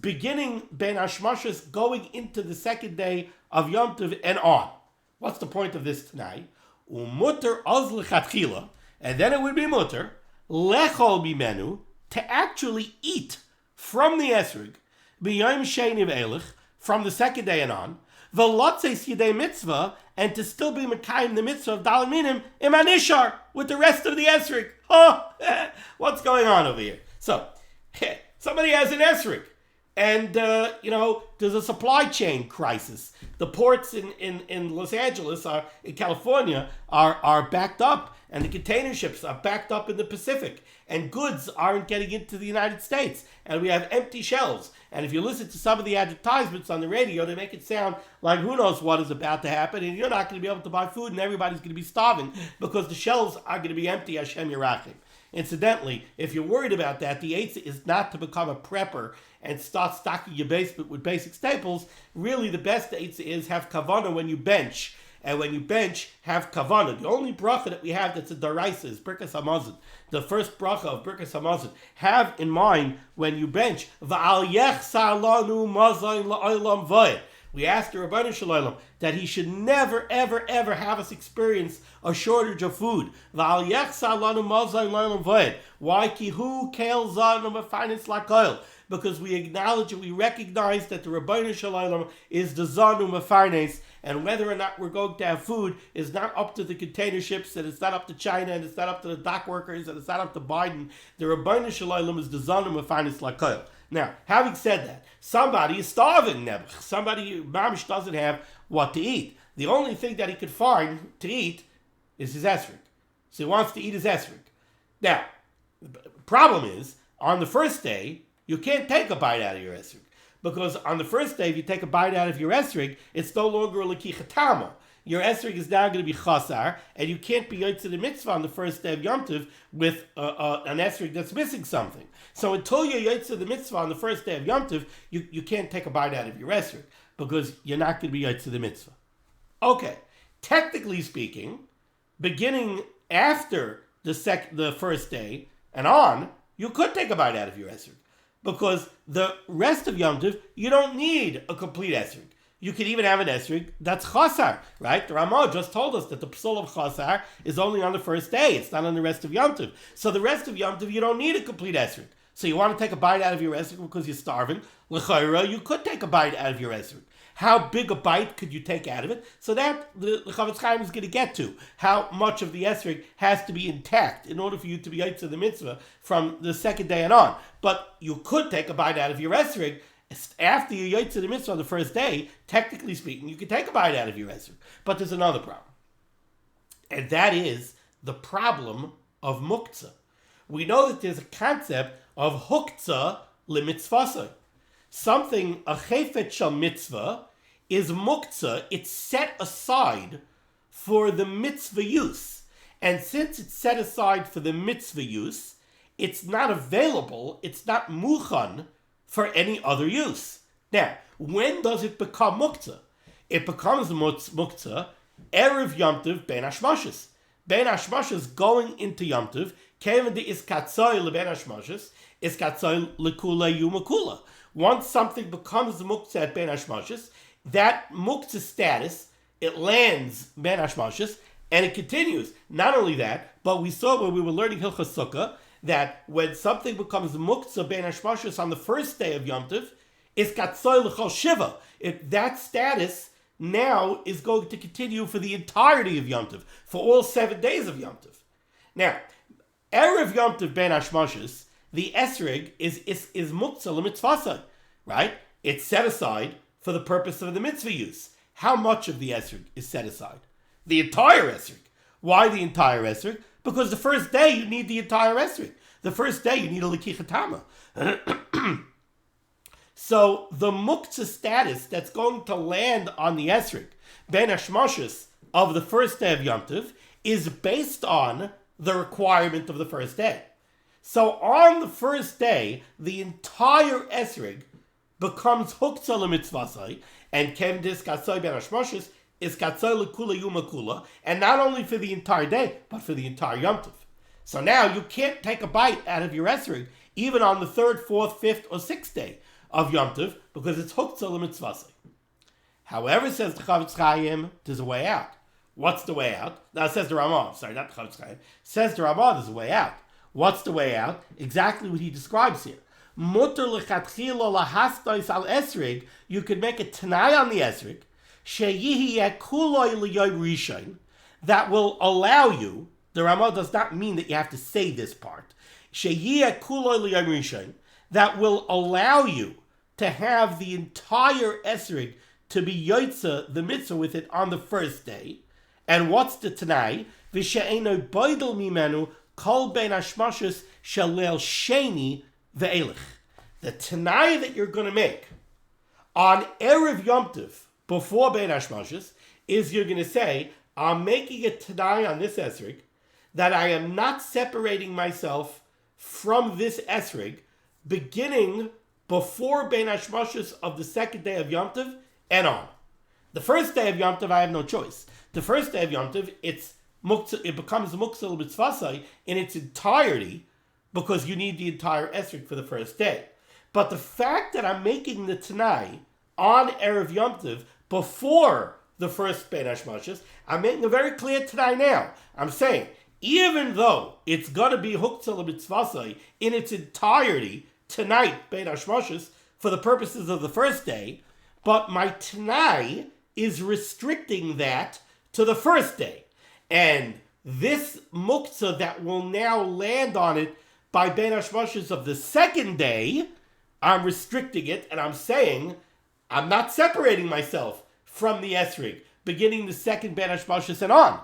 beginning bein hashmashas going into the second day of Yom Tov and on. What's the point of this tanai? Umutter oz lechatchila, and then it would be mutter lechol mimenu, to actually eat from the esrog, b'yom sheni v'elech, from the second day and on, v'lotzes yidei mitzvah, and to still be mekayim the mitzvah of minim imanishar, with the rest of the esrog. Oh, what's going on over here? So, somebody has an esrog, and there's a supply chain crisis. The ports in Los Angeles, in California, are backed up, and the container ships are backed up in the Pacific, and goods aren't getting into the United States, and we have empty shelves. And if you listen to some of the advertisements on the radio, they make it sound like who knows what is about to happen, and you're not going to be able to buy food, and everybody's going to be starving because the shelves are going to be empty, Hashem Yerachim. Incidentally, if you're worried about that, the eitzah is not to become a prepper and start stocking your basement with basic staples. Really, the best eitzah is have kavanah when you bench. And when you bench, have kavanah. The only bracha that we have that's a daraisa is Birkas Hamazon. The first bracha of Birkas Hamazon. Have in mind when you bench, V'al yechsar lanu mazayin la'olam v'ed. We asked the Rabbeinu Shalom that he should never, ever, ever have us experience a shortage of food. V'al yechsar lanu mazayin la'olam v'ed. Why? Ki hu keil zanu mefanis la'koil. Because we acknowledge and we recognize that the Rabbeinu Shalom is the zanu mefarnes, and whether or not we're going to have food is not up to the container ships, and it's not up to China, and it's not up to the dock workers, and it's not up to Biden. The Rabbeinu Shalom is the zanu mefarnes la'koil. Now, having said that, somebody is starving, Nebuch. Somebody, mamish, doesn't have what to eat. The only thing that he could find to eat is his esrog. So he wants to eat his esrog. Now, the problem is, on the first day, you can't take a bite out of your esrog. Because on the first day, if you take a bite out of your esrog, it's no longer a lekichatama. Your esrog is now going to be chasar, and you can't be yotze the mitzvah on the first day of Yom Tov with an esrog that's missing something. So until you're yotze the mitzvah on the first day of Yom Tov, you can't take a bite out of your esrog, because you're not going to be yotze the mitzvah. Okay, technically speaking, beginning after the first day and on, you could take a bite out of your esrog. Because the rest of Yom Tov, you don't need a complete esrog. You can even have an esrog that's chasar, right? The Ramah just told us that the psul of chasar is only on the first day. It's not on the rest of Yom Tov. So the rest of Yom Tov, you don't need a complete esrog. So you want to take a bite out of your esrog because you're starving. L'chayra, you could take a bite out of your esrog. How big a bite could you take out of it? So that the Chavetz Chaim is going to get to. How much of the esrog has to be intact in order for you to be yotze the mitzvah from the second day and on. But you could take a bite out of your esrog after you yotze the mitzvah on the first day. Technically speaking, you can take a bite out of your esrog. But there's another problem. And that is the problem of muktzah. We know that there's a concept of huktzah limitzvasai. Something, a chayfet shel mitzvah, is muktzah. It's set aside for the mitzvah use. And since it's set aside for the mitzvah use, it's not available, it's not muchan for any other use. Now, when does it become muktzah? It becomes muktzah erev Yom Tov ben hashmashos. Ben hashmashos going into Yom Tov, kevan de iskatzoy leben hashmashos, iskatzoy lekula yumakula. Once something becomes muktzah at ben hashmashos, that muktzah status, it lands ben hashmashos, and it continues. Not only that, but we saw when we were learning Hilchos Sukkah, that when something becomes muktzah ben hashmashos on the first day of Yom Tov, it's katzoy l'chol shiva. That status now is going to continue for the entirety of Yom Tov, for all 7 days of Yom Tov. Now, erev Yom Tov ben hashmashos, the esrog is muktzah l'mitzvasai, right? It's set aside for the purpose of the mitzvah use. How much of the esrog is set aside? The entire esrog. Why the entire esrog? Because the first day you need the entire esrog. The first day you need a lekichatama. So the muktzah status that's going to land on the esrog, ben hashmashos, of the first day of Yom Tov, is based on the requirement of the first day. So on the first day, the entire esrog becomes huktzah l'mitzvasai, and kem dis katzoy ben hashmashos is katzoy lekula yumakula, and not only for the entire day, but for the entire Yom Tov. So now you can't take a bite out of your esrog even on the 3rd, 4th, 5th, or 6th day of Yom Tov, because it's huktzah l'mitzvasai. However, says the Chavetz Chaim, there's a way out. What's the way out? Now, says the Ramah, sorry, not the Chavetz Chaim. Says the Ramah, there's a way out. What's the way out? Exactly what he describes here. Mutter lechatchila lahastais al esrig. You could make a tanai on the esrig. Sheyihi kuloi liyoy rishon. That will allow you. The Ramah does not mean that you have to say this part. Sheyihi kuloi liyoy rishon. That will allow you to have the entire esrig to be yotze the mitzvah with it on the first day. And what's the tanai? V'she'eno boidel mimenu. Kol ben hashmashos shalel sheni ve'elech. The tanai that you're going to make on erev Yom Tov before ben hashmashos is you're going to say, I'm making a tanai on this esrig that I am not separating myself from this esrig beginning before ben hashmashos of the second day of Yom Tov and on. The first day of Yom Tov I have no choice. The first day of Yom Tov it becomes muktzah l'mitzvasai in its entirety because you need the entire esrog for the first day. But the fact that I'm making the tanai on erev Yom Tov before the first ben hashmashos, I'm making a very clear tanai now. I'm saying, even though it's going to be huktzah l'mitzvasai in its entirety tonight ben hashmashos for the purposes of the first day, but my tanai is restricting that to the first day. And this muktzah that will now land on it by ben hashmashos of the second day, I'm restricting it, and I'm saying I'm not separating myself from the esrig, beginning the second Ben Hashmashis and on.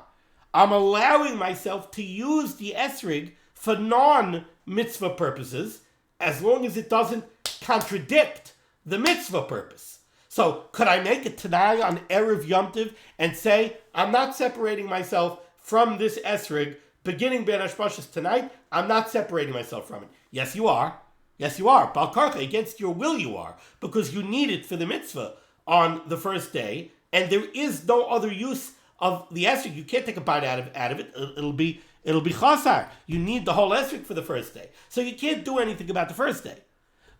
I'm allowing myself to use the esrig for non-mitzvah purposes, as long as it doesn't contradict the mitzvah purpose. So, could I make a Tanai on Erev Yom Tov and say, I'm not separating myself from this esrig, beginning Ben Hashmashis tonight, I'm not separating myself from it. Yes, you are. Yes, you are. Bal Karka, against your will you are, because you need it for the mitzvah on the first day, and there is no other use of the esrog. You can't take a bite out of it. It'll be chasar. You need the whole esrog for the first day, so you can't do anything about the first day.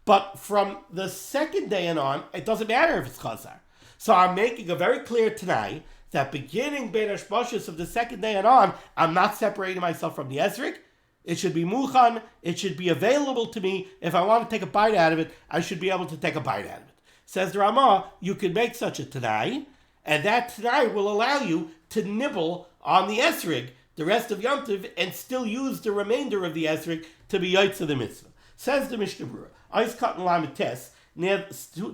But from the second day and on, it doesn't matter if it's chasar. So I'm making a very clear tonight that beginning Ben Hashmashis of the second day and on, I'm not separating myself from the esrog. It should be muchan. It should be available to me. If I want to take a bite out of it, I should be able to take a bite out of it. Says the Ramah, you can make such a Tanai, and that Tanai will allow you to nibble on the esrig the rest of Yom Tov and still use the remainder of the esrig to be yotze the mitzvah. Says the Mishnah Berurah, Ice cut and limud tes, near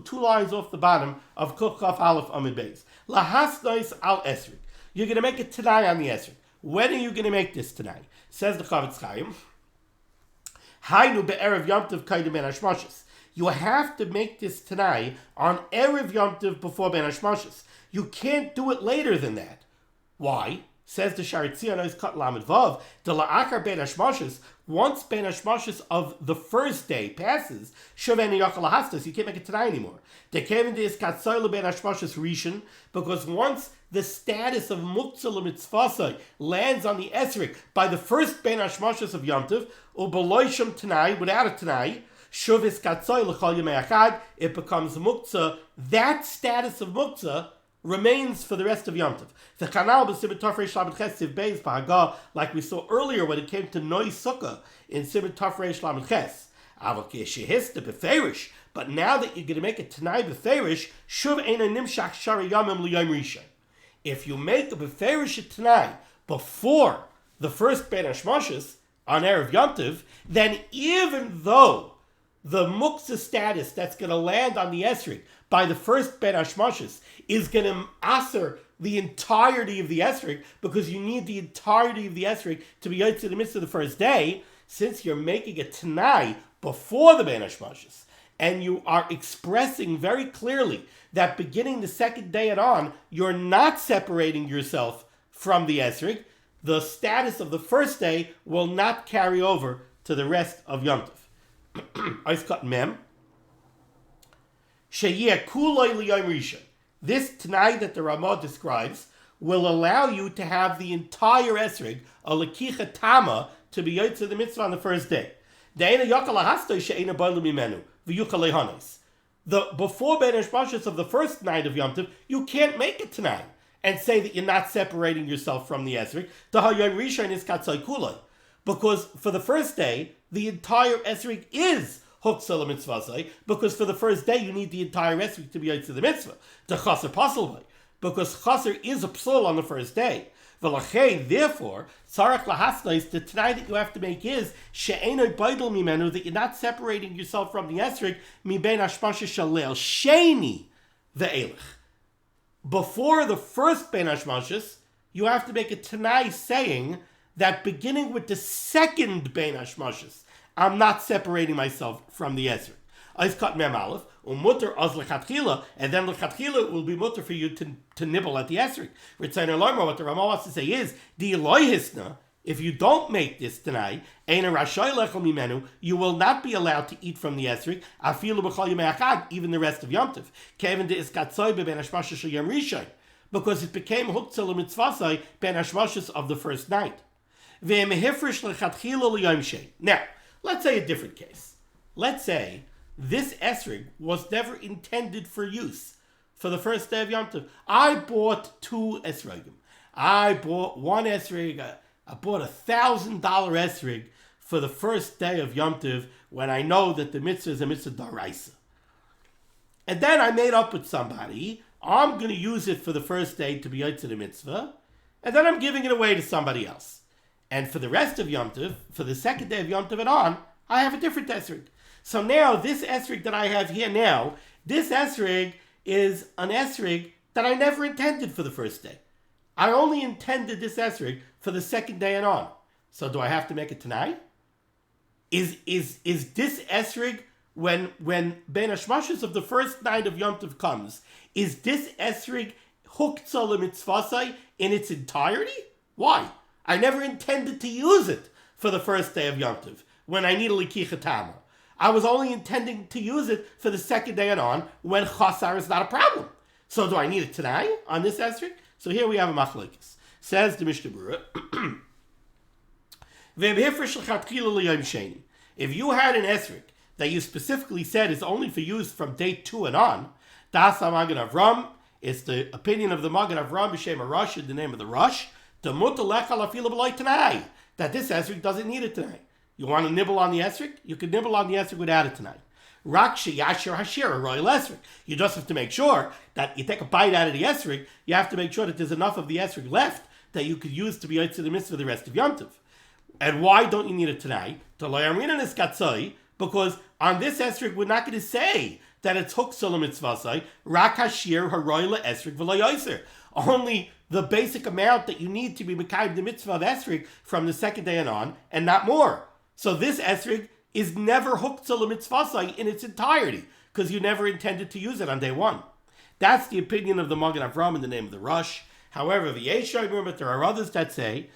two lines off the bottom of Kuf Chaf Aleph Amid Beis. Lahas nois al esrig. You're going to make a Tanai on the esrig. When are you going to make this Tanai? Says the Chavetz Chaim, Hainu be'erev Yom Tov kaidem ben hashmashis. You have to make this Tanai on Erev Yom Tov before Ben Hashmashis. You can't do it later than that. Why? Says the Sharitzion is cut lamid vav. The la'akar Ben Hashmashis. Once Ben Hashmashis of the first day passes, shaveni yachal lahastas. You can't make it Tanai anymore. The kevin is katsoyle Ben Hashmashis rishon, because once the status of muktzah l'mitzvasai lands on the esrik by the first Ben Hashmashis of Yom Tov, u'beloishim Tanai, without a Tanai, shuvis katsoy l'chol yemei achad, it becomes muktzah. That status of muktzah remains for the rest of Yom Tov. The Chanal b'Siman Tov Reish Lamed Ches Siv Beis b'Haga, like we saw earlier when it came to Noi Sukkah in Siman Tov Reish Lamed Ches. Avok yeshehista b'ferish. But now that you're going to make a Tanai b'ferish, shuv eina nimshach shari yamim l'yom rishon. If you make a b'ferish Tanai before the first Ben Hashmashis on Erev Yom Tov, then even though the muktzah status that's going to land on the esrig by the first Ben Hashmashis is going to aser the entirety of the esrig, because you need the entirety of the esrig to be yotze in the midst of the first day, since you're making a Tanai before the Ben Hashmashis, and you are expressing very clearly that beginning the second day and on, you're not separating yourself from the esrig, the status of the first day will not carry over to the rest of Yom Tov. Ice cut mem. Sheyeh kuloi liyom rishon. This Tanai that the Ramah describes will allow you to have the entire esrig, a lekicha tama, to be yotze the mitzvah on the first day. The before Ben Hashmashis of the first night of Yom Tov, you can't make it Tanai and say that you're not separating yourself from the esrig. The hayom rishon is katzai kuloi, because for the first day the entire esrig is Huksal mitzvah, because for the first day you need the entire esrog to be yotze the mitzvah. The chaser pasul, because chaser is a psul on the first day. Therefore, tzarach lahasnais, the Tanai that you have to make is she'enoi baidel mimenu, that you're not separating yourself from the esrog mi ben hashmashis shalel sheni ve'elech. Before the first ben hashmashis, you have to make a Tanai saying that beginning with the second ben hashmashis, I'm not separating myself from the esrog. I've cut mem aleph, mutter az lechatchila, and then lechatchila it will be mutter for you to nibble at the esrog. Ritzayin Lomar, what the Ramah wants to say is, di loyhisna, if you don't make this Tanai, eina rashay lechol mimenu, you will not be allowed to eat from the esrog, afilu b'chol yemei achad, even the rest of Yom Tov. Kevin de iskatzoy ben hashmashis shel yom rishon, because it became huktzah l'mitzvasai ben hashmashis of the first night. Ve'mehifresh lechatchila l'yom shei. Now, let's say a different case. Let's say this esrog was never intended for use for the first day of Yom Tov. I bought two esrogim. I bought one esrog. I bought $1,000 esrog for the first day of Yom Tov when I know that the mitzvah is a mitzvah daraisa. And then I made up with somebody. I'm going to use it for the first day to be yotze the mitzvah, and then I'm giving it away to somebody else. And for the rest of Yom Tov, for the second day of Yom Tov and on, I have a different esrig. So now this esrig that I have here now, this esrig is an esrig that I never intended for the first day. I only intended this esrig for the second day and on. So do I have to make it tonight? Is this esrig when Ben Hashmashas of the first night of Yom Tov comes, is this esrig huktzah l'mitzvasai in its entirety? Why? I never intended to use it for the first day of Yom Tov when I need a likicha tama. I was only intending to use it for the second day and on when chasar is not a problem. So do I need it tonight on this esrig? So here we have a machlokes. Says the Mishnah Berurah, if you had an esrig that you specifically said is only for use from day 2 and on, das ha-Magen Avram, it's the opinion of the Magen Avram b'shem Rosh, in the name of the Rosh, that this esrig doesn't need it tonight. You want to nibble on the esrig? You can nibble on the esrig without it tonight. Rakshi yashir hashir royal esrig. You just have to make sure that you take a bite out of the esrig. You have to make sure that there's enough of the esrig left that you could use to be out to the mitzvah the rest of Yom Tov. And why don't you need it tonight? Because on this esrig we're not going to say that it's huktzah l'mitzvasai, rak hashir haroyla esrig v'lo yoser. Only the basic amount that you need to be mekayim the mitzvah of esrig from the second day and on, and not more. So this esrig is never huktzah l'mitzvasai in its entirety, because you never intended to use it on day 1. That's the opinion of the Magen Avram in the name of the Rosh. However, but there are others that say,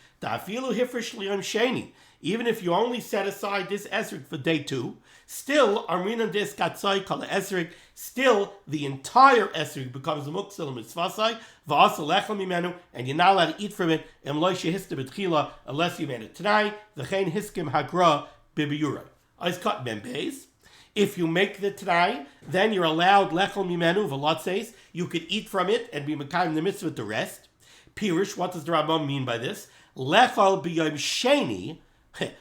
even if you only set aside this esrig for day 2, still the entire esrig becomes a muktzah l'mitzvasai, and you're not allowed to eat from it unless you made it tonight. If you make the tonight, then you're allowed lechel mimenu v'lotzeis. You could eat from it and be mekayim the mitzvah the rest. Pirish, what does the Rambam mean by this? Lechal b'yom sheni,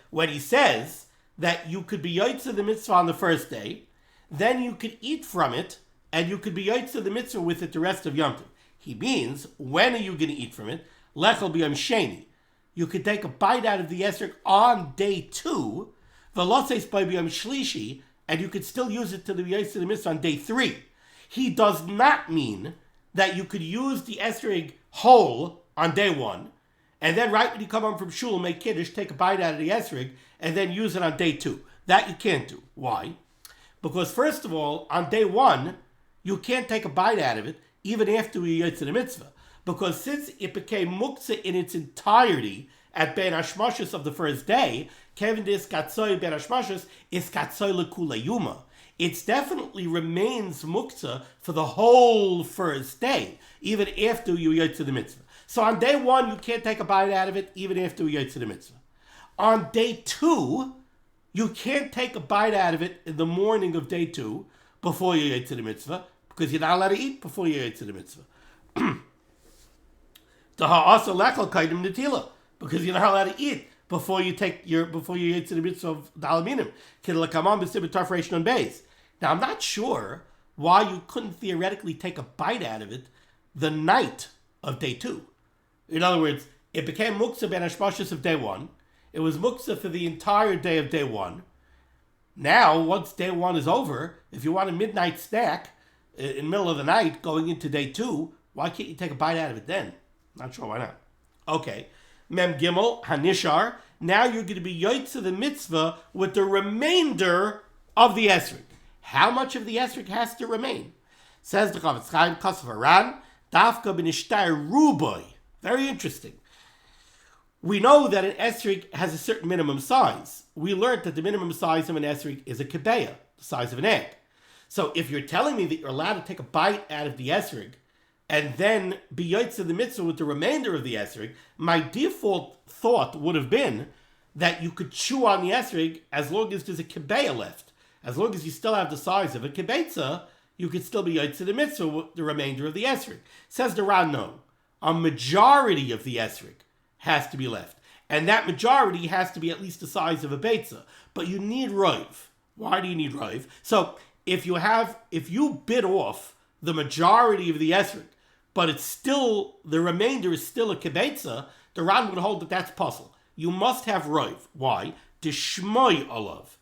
when he says that you could be yotze the mitzvah on the first day, then you could eat from it, and you could be yotze the mitzvah with it the rest of Yom Tov. He means, when are you going to eat from it? Lechal b'yom sheni. You could take a bite out of the esrog on day 2, v'lotzeis b'yom shlishi, and you could still use it to be yotze the mitzvah on day 3. He does not mean that you could use the esrog whole on day 1, and then right when you come home from shul, make kiddush, take a bite out of the esrog, and then use it on day 2. That you can't do. Why? Because first of all, on day 1, you can't take a bite out of it, even after we yotze the mitzvah. Because since it became muktzah in its entirety at Ben Hashmashas of the first day, Kevin dis katsoy Ben Hashmashas is katsoy lekula yuma. It definitely remains muktzah for the whole first day, even after you yotze the mitzvah. So on day 1, you can't take a bite out of it, even after you yotze the mitzvah. On day 2, you can't take a bite out of it in the morning of day 2 before you yotze the mitzvah, because you're not allowed to eat before you yotze the mitzvah. Because you're not allowed to eat before you yotze the mitzvah of minim. Now I'm not sure why you couldn't theoretically take a bite out of it the night of day 2. In other words, it became muktzah ben hashmashas of day 1. It was muktzah for the entire day of day 1. Now, once day 1 is over, if you want a midnight snack in the middle of the night going into day 2, why can't you take a bite out of it then? Not sure why not. Okay. Mem Gimel, Hanishar. Now you're going to be yotze the mitzvah with the remainder of the esrog. How much of the esrog has to remain? Says the Chavetz Chaim, Kosov Haran, Dafka b'nishtar ruboy. Very interesting. We know that an esrog has a certain minimum size. We learned that the minimum size of an esrog is a kebeya, the size of an egg. So if you're telling me that you're allowed to take a bite out of the esrog and then be yotze the mitzvah with the remainder of the esrog, my default thought would have been that you could chew on the esrog as long as there's a kebeya left. As long as you still have the size of a kibetza, you could still be yotze the mitzvah with the remainder of the esrog. Says the Ran, no. A majority of the esrog has to be left. And that majority has to be at least the size of a betza. But you need roiv. Why do you need roiv? So if you bit off the majority of the esrog, but it's still, the remainder is still a kibetza, the Ran would hold that that's puzzle. You must have roiv. Why? Dishmoy olav.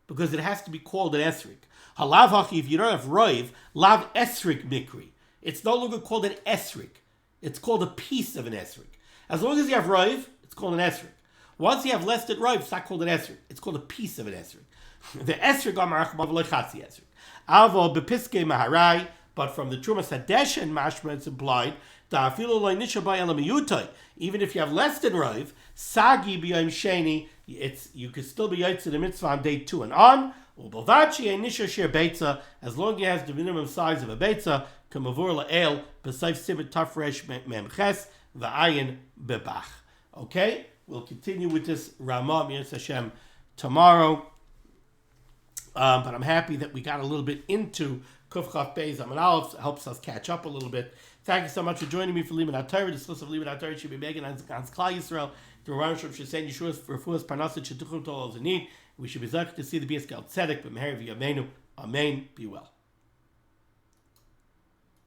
because it has to be called an esrik. Halav hachi, if you don't have roiv, lav esrik mikri. It's no longer called an esrik. It's called a piece of an esrik. As long as you have roiv, it's called an esrik. Once you have less than roiv, it's not called an esrik. It's called a piece of an esrik. The esrik amarach b'lechatzi esrik. Avo bepiske maharai, but from the Trumas Hadesh and Mashma, it's implied that even if you have less than roiv, sagi b'yom sheni, you could still be yotze the mitzvah on day 2 and on. As long as it has the minimum size of a beitza, kamavur la'el b'sayf sibit tafresh memches v'ayin bebach. Okay, we'll continue with this Ramah Mitzvah Hashem tomorrow. But I'm happy that we got a little bit into Kuf Chaf Beis Amud Aleph. Helps us catch up a little bit. Thank you so much for joining me for limud HaTorah. This list of limud HaTorah should be making on Klal Yisrael. The Rosh Hashanah should say Yeshua's for Fuas Parnasset Shetuchim to all those in need. We should be zucked to see the BSKL Tzedek, but Meher V'Yameinu. Amen. Be well.